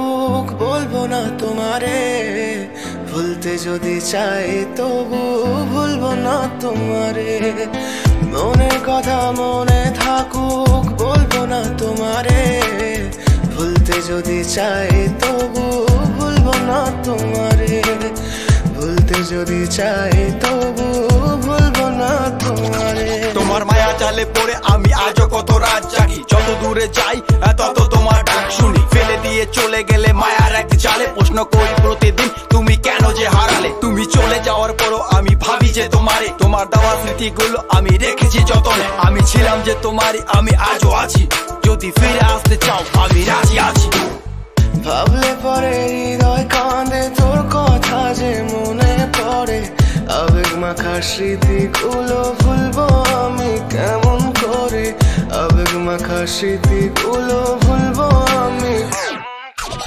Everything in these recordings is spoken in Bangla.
থাকুক বলবো না তোমারে, ভুলতে যদি চাই তবু ভুলবো না তোমারে। মনের কথা মনে থাকুক বলবো না তোমারে, ভুলতে যদি চাই তবু ভুলবো না তোমারে। ভুলতে যদি চাই তবু ভুলবো না তোমারে। তোমার মায়া জালে পড়ে আমি আজও কত রাত জাগি, যত দূরে যাই তত তোমার ডাক শুনি। ফেলে দিয়ে চলে গেলে মায়ার এক জালে প্রশ্ন করি প্রতিদিন তুমি কেন যে হারালে। তুমি চলে যাওয়ার পরও আমি ভাবি যে তোমারে, তোমার দেওয়া স্মৃতিগুলো আমি রেখেছি যতনে। আমি ছিলাম যে তোমারই, আমি আজও আছি, যদি ফিরে আসতে চাও আমি রাজি আছি। ভাবলে পরে হৃদয় কাঁদে, তোর কথা যে মনে পড়ে। আবেগ মাখা স্মৃতিগুলো ভুলবো আমি কেমন করে, আবেগ মাখা স্মৃতিগুলো ভুলবো আমি।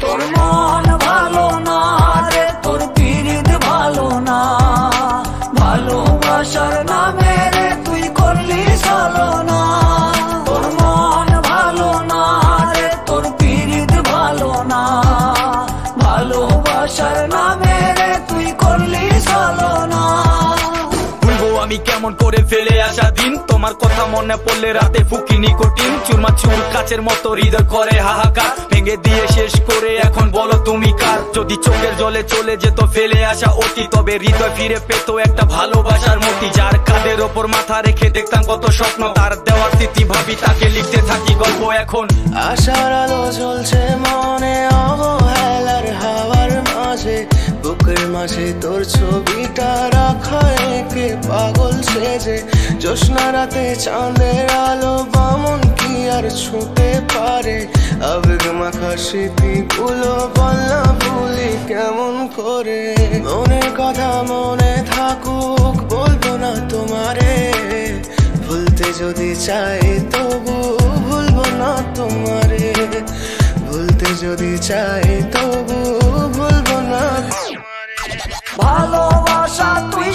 তোর মন ভালো না রে, তোর পিরিত ভালো না, ভালোবাসার নামে রে তুই করলি ছলনা। তোর মন ভালো না রে, তোর পিরিত ভালো না, ভালোবাসার নামে রে তুই করলি ছলনা। ভুলবো আমি কেমন করে ফেলে আসা দিন, তোমার কথা মনে পড়লে রাতে ফুকি নিকোটিন। চুরমাচুর কাচের মতো হৃদয় করে হাহাকার, ভেঙে দিয়ে শেষ করে এখন বলো তুমি কার। যদি চোখের জলে চলে যেত ফেলে আসা অতি, তবে হৃদয় ফিরে পেত একটা ভালোবাসার মতি। যার কাঁধের ওপর মাথা রেখে দেখতাম কত স্বপ্ন, তার দেওয়ার স্মৃতি ভাবি তাকে লিখতে থাকি গল্প এখন। আশার আলো জ্বলছে মনে অবহেলার হাওয়ার মাঝে, বুকের মাঝে তোর ছবিটা রাখা একে পাগল সেজে। জ্যোৎস্না রাতে চাঁদের আলো বামন কি আর ছুঁতে পারে, আবেগ মাখা স্মৃতিগুলো বল না ভুলি কেমন করে। মনের কথা মনে থাকুক বলবো না তোমারে, ভুলতে যদি চাই তবু ভুলবো না তোমারে। ভুলতে যদি চাই তবু ভুলবো না তোমারে। ভালোবাসা তুই